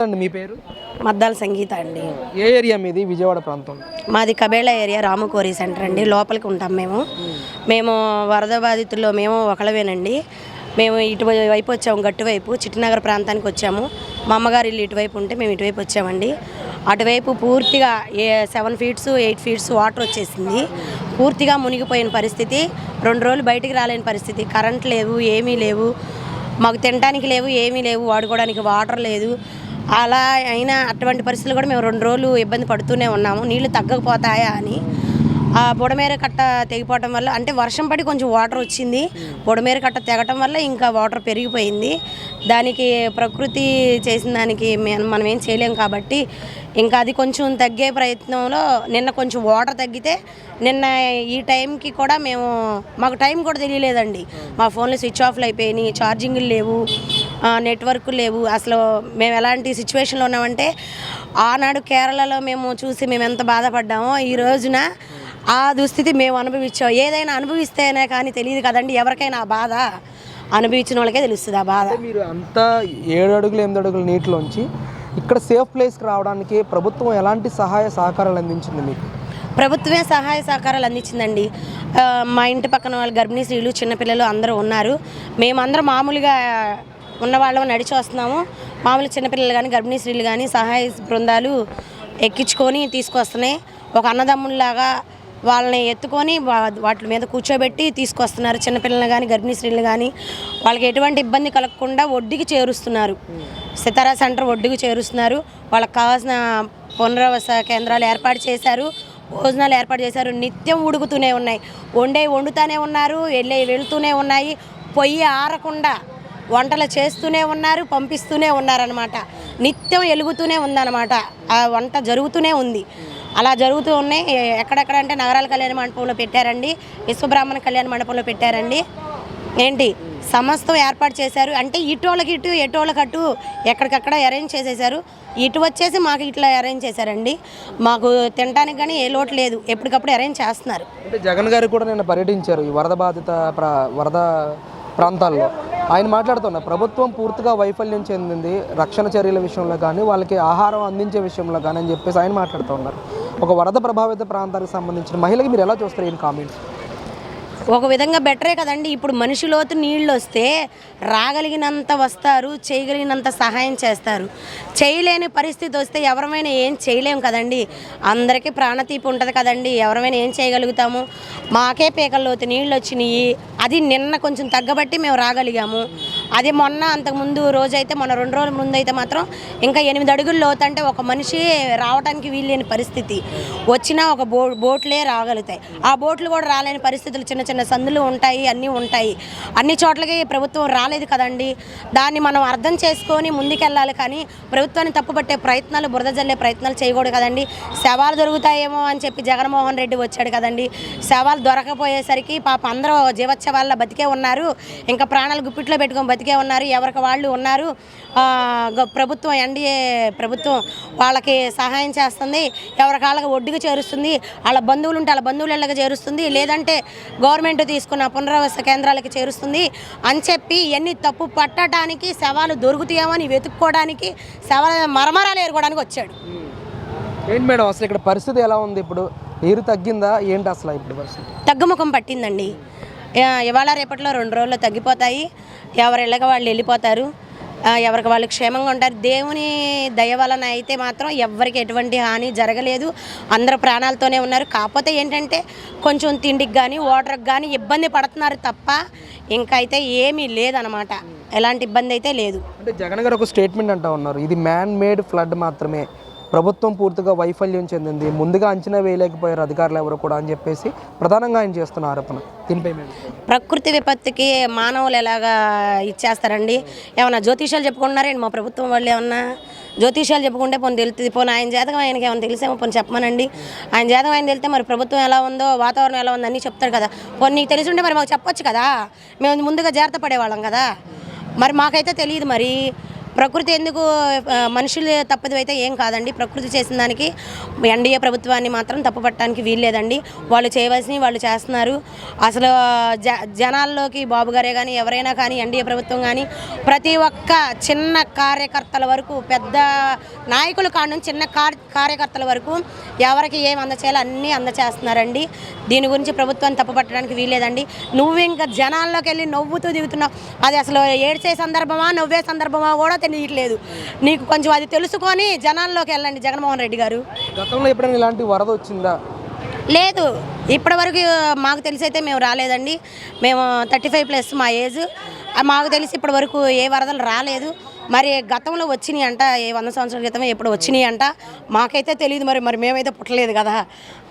మీ పేరు? మద్దాల సంగీత అండి. ఏ ఏరియా మీది? విజయవాడ ప్రాంతం. మాది కబేళా ఏరియా, రాముకోరి సెంటర్ అండి. లోపలికి ఉంటాం మేము వరద బాధితుల్లో మేము ఒకళ్ళవేనండి. మేము ఇటువైపు వచ్చాము, గట్టువైపు చిట్టినగర్ ప్రాంతానికి వచ్చాము. మా అమ్మగారు ఇల్లు ఇటువైపు ఉంటే మేము ఇటువైపు వచ్చామండి. అటువైపు పూర్తిగా 7 feet 8 feet వాటర్ వచ్చేసింది. పూర్తిగా మునిగిపోయిన పరిస్థితి. 2 రోజులు బయటికి రాలేని పరిస్థితి. కరెంట్ లేవు, ఏమీ లేవు, మాకు తినడానికి లేవు, ఏమీ లేవు, వాడుకోవడానికి వాటర్ లేదు. అలా అయినా అటువంటి పరిస్థితులు కూడా మేము 2 రోజులు ఇబ్బంది పడుతూనే ఉన్నాము. నీళ్లు తగ్గకపోతాయా అని. ఆ బుడమేర కట్ట తెగిపోవటం వల్ల, అంటే వర్షం పడి కొంచెం వాటర్ వచ్చింది, బుడమేర కట్ట తెగటం వల్ల ఇంకా వాటర్ పెరిగిపోయింది. దానికి ప్రకృతి చేసిన దానికి మనం ఏం చేయలేం కాబట్టి ఇంకా అది కొంచెం తగ్గే ప్రయత్నంలో నిన్న కొంచెం వాటర్ తగ్గితే నిన్న ఈ టైంకి కూడా మాకు టైం కూడా తెలియలేదండి. మా ఫోన్లో స్విచ్ ఆఫ్లు అయిపోయినాయి, ఛార్జింగ్లు లేవు, నెట్వర్క్ లేవు. అసలు మేము ఎలాంటి సిచ్యువేషన్లో ఉన్నామంటే ఆనాడు కేరళలో మేము ఎంత బాధపడ్డామో ఈ రోజున ఆ దుస్థితి మేము అనుభవించాం. ఏదైనా అనుభవిస్తేనే కానీ తెలియదు కదండి ఎవరికైనా ఆ బాధ. అనుభవించిన వాళ్ళకే తెలుస్తుంది ఆ బాధ. మీరు అంతా 7 అడుగులు 8 అడుగుల నీటిలోంచి ఇక్కడ సేఫ్ ప్లేస్కి రావడానికి ప్రభుత్వం ఎలాంటి సహాయ సహకారాలు అందించింది మీకు? ప్రభుత్వమే సహాయ సహకారాలు అందించిందండి. మా ఇంటి పక్కన వాళ్ళు గర్భిణీ స్త్రీలు, చిన్నపిల్లలు అందరూ ఉన్నారు. మేమందరం మామూలుగా ఉన్నవాళ్ళం నడిచి వస్తున్నాము. మామూలు చిన్నపిల్లలు కానీ గర్భిణీ స్త్రీలు కానీ సహాయ బృందాలు ఎక్కించుకొని తీసుకొస్తున్నాయి. ఒక అన్నదమ్ముల్లాగా వాళ్ళని ఎత్తుకొని వాటి మీద కూర్చోబెట్టి తీసుకొస్తున్నారు. చిన్నపిల్లలు కానీ గర్భిణీ స్త్రీలు కానీ వాళ్ళకి ఎటువంటి ఇబ్బంది కలగకుండా ఒడ్డుకి చేరుస్తున్నారు. సితారా సెంటర్ ఒడ్డుకి చేరుస్తున్నారు. వాళ్ళకి కావాల్సిన పునరావాస కేంద్రాలు ఏర్పాటు చేశారు, భోజనాలు ఏర్పాటు చేశారు. నిత్యం ఉడుకుతూనే ఉన్నాయి, వండుతూనే ఉన్నారు, వెళ్తూనే ఉన్నాయి. పొయ్యి ఆరకుండా వంటలు చేస్తూనే ఉన్నారు, పంపిస్తూనే ఉన్నారనమాట. నిత్యం వెలుగుతూనే ఉందన్నమాట. ఆ వంట జరుగుతూనే ఉంది. అలా జరుగుతూ ఉన్నాయి. ఎక్కడెక్కడ అంటే నగరాల కళ్యాణ మండపంలో పెట్టారండి, విశ్వబ్రాహ్మణ కళ్యాణ మండపంలో పెట్టారండి. సమస్తం ఏర్పాటు చేశారు. అంటే ఇటోళ్ళకి ఇటు, ఎటోళ్ళకి అటు ఎక్కడికక్కడ అరేంజ్ చేసేసారు. ఇటు వచ్చేసి మాకు ఇట్లా అరేంజ్ చేశారండి. మాకు తినడానికి కానీ ఏ లోటు లేదు, ఎప్పటికప్పుడు అరేంజ్ చేస్తున్నారు. అంటే జగన్ గారు కూడా నిన్న పర్యటించారు ఈ వరద బాధిత ప్రాంతాల్లో. ఆయన మాట్లాడుతున్నారు ప్రభుత్వం పూర్తిగా వైఫల్యం చెందింది రక్షణ చర్యల విషయంలో కానీ, వాళ్ళకి ఆహారం అందించే విషయంలో కానీ అని చెప్పేసి ఆయన మాట్లాడుతూ ఉన్నారు. ఒక వరద ప్రభావిత ప్రాంతానికి సంబంధించిన మహిళకి మీరు ఎలా చూస్తారు ఈ కామెంట్స్? ఒక విధంగా బెటరే కదండి. ఇప్పుడు మనిషి లోతు నీళ్ళు వస్తే రాగలిగినంత వస్తారు, చేయగలిగినంత సహాయం చేస్తారు. చేయలేని పరిస్థితి వస్తే ఎవరమైనా ఏం చేయలేము కదండి. అందరికీ ప్రాణతీపి ఉంటుంది కదండి, ఎవరమైనా ఏం చేయగలుగుతాము. మాకే పీకల్లోతు నీళ్ళు వచ్చినాయి. అది నిన్న కొంచెం తగ్గబట్టి మేము రాగలిగాము. అది అంతకుముందు రోజైతే, మొన్న 2 రోజుల ముందు అయితే మాత్రం ఇంకా 8 అడుగుల లోతు, అంటే ఒక మనిషి రావడానికి వీల్లేని పరిస్థితి. వచ్చినా ఒక బోట్లే రాగలుగుతాయి. ఆ బోట్లు కూడా రాలేని పరిస్థితులు, చిన్న చిన్న సందులు ఉంటాయి, అన్నీ ఉంటాయి. అన్ని చోట్లకి ప్రభుత్వం రాలేదు కదండి. దాన్ని మనం అర్థం చేసుకొని ముందుకెళ్ళాలి. కానీ ప్రభుత్వాన్ని తప్పుపట్టే ప్రయత్నాలు, బురద జల్లే ప్రయత్నాలు చేయకూడదు కదండి. శవాలు దొరుకుతాయేమో అని చెప్పి జగన్మోహన్ రెడ్డి వచ్చాడు కదండి. శవాలు దొరకపోయేసరికి పాప అందరూ జీవోత్సవాల్లో బతికే ఉన్నారు, ఇంకా ప్రాణాలు గుప్పిట్లో పెట్టుకొని బతికే ఉన్నారు, ఎవరికి వాళ్ళు ఉన్నారు. ప్రభుత్వం, ఎన్డీఏ ప్రభుత్వం వాళ్ళకి సహాయం చేస్తుంది, ఎవరికి వాళ్ళకి ఒడ్డుకు చేరుస్తుంది. వాళ్ళ బంధువులు ఉంటే వాళ్ళ బంధువుల ఇళ్ళకి చేరుస్తుంది, లేదంటే గవర్నమెంట్ తీసుకున్న పునరావాస కేంద్రాలకి చేరుస్తుంది అని చెప్పి ఇవన్నీ తప్పు పట్టడానికి, శవాలు దొరుకుతాయేమో అని వెతుక్కోవడానికి, శవాల మరమరాలు ఏరుకోవడానికి వచ్చాడు. ఏంటి మేడం అసలు ఇక్కడ పరిస్థితి ఎలా ఉంది? ఇప్పుడు నీరు తగ్గిందా ఏంటి అసలు ఇప్పుడు పరిస్థితి? తగ్గుముఖం పట్టిందండి. ఇవాళ రేపట్లో 2 రోజుల్లో తగ్గిపోతాయి. ఎవరి ఇళ్ళకి వాళ్ళు వెళ్ళిపోతారు, ఎవరికి వాళ్ళు క్షేమంగా ఉంటారు. దేవుని దయ వలన అయితే మాత్రం ఎవరికి ఎటువంటి హాని జరగలేదు, అందరూ ప్రాణాలతోనే ఉన్నారు. కాకపోతే ఏంటంటే కొంచెం తిండికి కానీ వాటర్కి కానీ ఇబ్బంది పడుతున్నారు తప్ప ఇంకా అయితే ఏమీ లేదనమాట. ఎలాంటి ఇబ్బంది అయితే లేదు. అంటే జగన్ గారు ఒక స్టేట్మెంట్ అంటూ ఉన్నారు, ఇది మ్యాన్ మేడ్ ఫ్లడ్ మాత్రమే, ప్రభుత్వం పూర్తిగా వైఫల్యం చెందింది, ముందుగా అంచనా వేయలేకపోయారు అధికారులు ఎవరు కూడా అని చెప్పేసి ప్రధానంగా ఆయన చేస్తున్న ఆరోపణ. దీనిపై ప్రకృతి విపత్తుకి మానవులు ఎలాగా ఇచ్చేస్తారండి? ఏమన్నా జ్యోతిషాలు చెప్పుకుంటున్నారండి మా ప్రభుత్వం వాళ్ళు? ఏమన్నా జ్యోతిషాలు చెప్పుకుంటే పోనీ తెలుస్తుంది. పోనీ ఆయన జాతకం ఆయనకి ఏమైనా తెలిసేమో పోనీ చెప్పమనండి. ఆయన జాతకం ఆయన తెలితే మరి ప్రభుత్వం ఎలా ఉందో, వాతావరణం ఎలా ఉందో అన్నీ చెప్తారు కదా. పోనీ నీకు తెలిసి ఉంటే మరి మాకు చెప్పొచ్చు కదా, మేము ముందుగా జాగ్రత్త పడేవాళ్ళం కదా. మరి మాకైతే తెలియదు. మరి ప్రకృతి ఎందుకు మనుషులు తప్పదు అయితే ఏం కాదండి. ప్రకృతి చేసిన దానికి ఎన్డీఏ ప్రభుత్వాన్ని మాత్రం తప్పుపట్టడానికి వీల్లేదండి. వాళ్ళు చేయవలసినవి వాళ్ళు చేస్తున్నారు. అసలు జనాల్లోకి బాబు గారే కానీ ఎవరైనా కానీ ఎన్డీఏ ప్రభుత్వం కానీ ప్రతి ఒక్క చిన్న కార్యకర్తల వరకు పెద్ద నాయకుల కాడ నుంచి చిన్న కార్యకర్తల వరకు ఎవరికి ఏం అందచేయాలో అన్నీ అందచేస్తున్నారండి. దీని గురించి ప్రభుత్వాన్ని తప్పుపట్టడానికి వీల్లేదండి. నువ్వు ఇంకా జనాల్లోకి వెళ్ళి నవ్వుతూ దిగుతున్నావు. అది అసలు ఏడ్చే సందర్భమా నవ్వే సందర్భమా కూడా తెలియట్లేదు. నీకు కొంచెం అది తెలుసుకొని జనాల్లోకి వెళ్ళండి జగన్మోహన్ రెడ్డి గారు. గతంలో ఎప్పుడైనా ఇలాంటి వరద వచ్చిందా? లేదు, ఇప్పటివరకు మాకు తెలిసి అయితే మేము రాలేదండి. మేము 35+ మా ఏజ్. మాకు తెలిసి ఇప్పటివరకు ఏ వరదలు రాలేదు. మరి గతంలో వచ్చినాయి అంట, 100 సంవత్సరాల క్రితమే ఎప్పుడు వచ్చినాయి అంట. మాకైతే తెలియదు. మరి మేమైతే పుట్టలేదు కదా,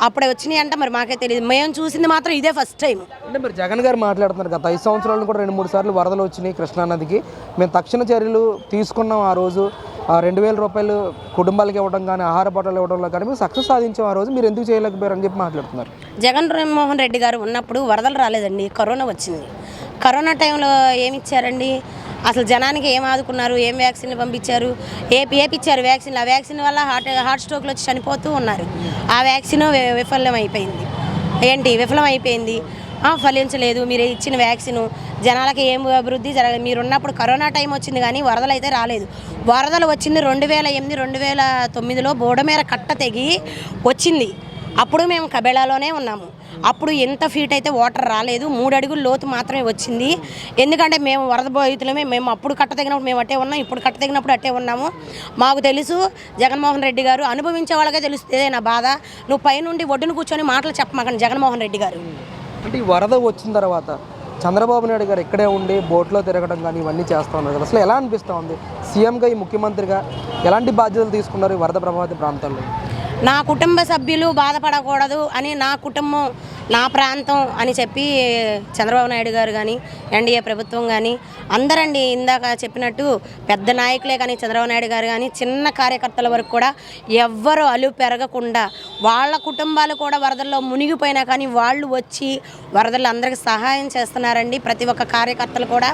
అప్పుడే వచ్చినాయి అంట. మరి మాకైతే తెలియదు. మేము చూసింది మాత్రం ఇదే ఫస్ట్ టైం. అంటే మరి జగన్ గారు మాట్లాడుతున్నారు గత 5 సంవత్సరాలను కూడా 2-3 సార్లు వరదలు వచ్చినాయి కృష్ణానదికి, మేము తక్షణ చర్యలు తీసుకున్నాం. ఆ రోజు 2,000 రూపాయలు కుటుంబాలకు ఇవ్వడం కానీ ఆహార పొట్టాలు ఇవ్వడంలో కానీ మేము సక్సెస్ సాధించాం. ఆ రోజు మీరు ఎందుకు చేయలేకపోయారు అని చెప్పి మాట్లాడుతున్నారు. జగన్మోహన్ రెడ్డి గారు ఉన్నప్పుడు వరదలు రాలేదండి, కరోనా వచ్చింది. కరోనా టైంలో ఏమి ఇచ్చారండి? అసలు జనానికి ఏం ఆదుకున్నారు? ఏం వ్యాక్సిన్లు పంపించారు? ఏపిచ్చారు వ్యాక్సిన్లు. ఆ వ్యాక్సిన్ వల్ల హార్ట్ స్ట్రోక్లు వచ్చి చనిపోతూ ఉన్నారు. ఆ వ్యాక్సిన్ విఫలం అయిపోయింది. ఫలించలేదు. మీరు ఇచ్చిన వ్యాక్సిన్ జనాలకి ఏం అభివృద్ధి జరగలేదు. మీరు ఉన్నప్పుడు కరోనా టైం వచ్చింది కానీ వరదలు అయితే రాలేదు. వరదలు వచ్చింది 2008, 2009లో బోడమేర కట్ట తెగి వచ్చింది. అప్పుడు మేము కబేళాలోనే ఉన్నాము. అప్పుడు ఎంత ఫీట్ అయితే వాటర్ రాలేదు, 3 అడుగుల లోతు మాత్రమే వచ్చింది. ఎందుకంటే మేము వరద బాధితులమే. మేము అప్పుడు కట్ట తెగినప్పుడు మేము అట్టే ఉన్నాం, ఇప్పుడు కట్ట తెగినప్పుడు అట్టే ఉన్నాము. మాకు తెలుసు. జగన్మోహన్ రెడ్డి గారు అనుభవించే వాళ్ళకే తెలుస్తుంది నా బాధ. నువ్వు పైనుండి ఒడ్డును కూర్చొని మాటలు చెప్పమాకండి జగన్మోహన్ రెడ్డి గారు. అంటే ఈ వరద వచ్చిన తర్వాత చంద్రబాబు నాయుడు గారు ఇక్కడే ఉండి బోట్లో తిరగడం కానీ ఇవన్నీ చేస్తూ ఉన్నారు కదా, అసలు ఎలా అనిపిస్తూ ఉంది? సీఎంగా, ఈ ముఖ్యమంత్రిగా ఎలాంటి బాధ్యతలు తీసుకున్నారు ఈ వరద ప్రభావిత ప్రాంతాల్లో? నా కుటుంబ సభ్యులు బాధపడకూడదు అని, నా కుటుంబం నా ప్రాంతం అని చెప్పి చంద్రబాబు నాయుడు గారు కానీ ఎన్డీఏ ప్రభుత్వం కానీ అందరండి ఇందాక చెప్పినట్టు పెద్ద నాయకులే కానీ చంద్రబాబు నాయుడు గారు కానీ చిన్న కార్యకర్తల వరకు కూడా ఎవ్వరు అలు పెరగకుండా వాళ్ళ కుటుంబాలు కూడా వరదల్లో మునిగిపోయినా కానీ వాళ్ళు వచ్చి వరదల్లో అందరికీ సహాయం చేస్తున్నారండి. ప్రతి ఒక్క కార్యకర్తలు కూడా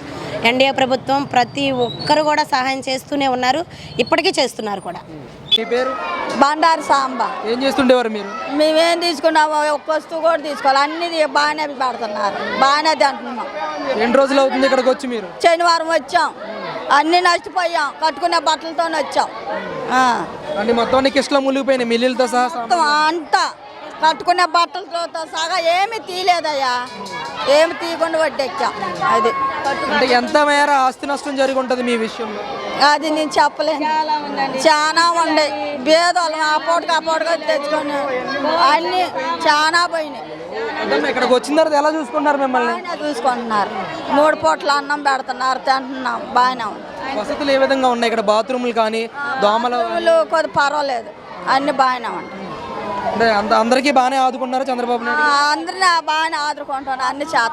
ఎన్డీఏ ప్రభుత్వం ప్రతి ఒక్కరు కూడా సహాయం చేస్తూనే ఉన్నారు, ఇప్పటికీ చేస్తున్నారు కూడా. మీ పేరు? బండారు సాంబా. ఏం చేస్తుండేవారు మీరు? మేమేం తీసుకున్నామో ఒక్క వస్తువు కూడా తీసుకోవాలి, అన్ని బాగానే పెడుతున్నారు, బాగానే తింటున్నాం. ఎన్ని రోజులు అవుతుంది ఇక్కడికి వచ్చి మీరు? శనివారం వచ్చాం, అన్ని నష్టపోయాం, కట్టుకునే బట్టలతో వచ్చాం. అంటే మొత్తం కిష్టలో మునిగిపోయినాయి మిల్లులతో సహా అంతా కట్టుకునే బట్టలతో సహా ఏమి తీయలేదయ్యా, ఏమి తీయకుండా వడ్డెక్కాం. అది అంటే ఎంత మేర ఆస్తి నష్టం జరిగి ఉంటుంది మీ విషయంలో? అది నేను చెప్పలేను, చాలా ఉండే భేదాలు ఆ పూటగా తెచ్చుకొని అన్ని చాలా పోయినాయి. ఇక్కడికి వచ్చిన తర్వాత ఎలా చూసుకుంటున్నారు మిమ్మల్ని? చూసుకుంటున్నారు, 3 పూటలు అన్నం పెడుతున్నారు, తింటున్నాం, బాగానే ఉంది. వసతులు ఏ విధంగా ఉన్నాయి ఇక్కడ? బాత్రూములు కానీ దోమలు కొద్ది పర్వాలేదు, అన్ని బాగానే ఉంటాయి. అంటే అందరికీ బాగానే ఆదుకుంటున్నారు చంద్రబాబు నాయుడు? అందరినీ బాగానే ఆదుకుంటున్నారు, అన్ని చేత.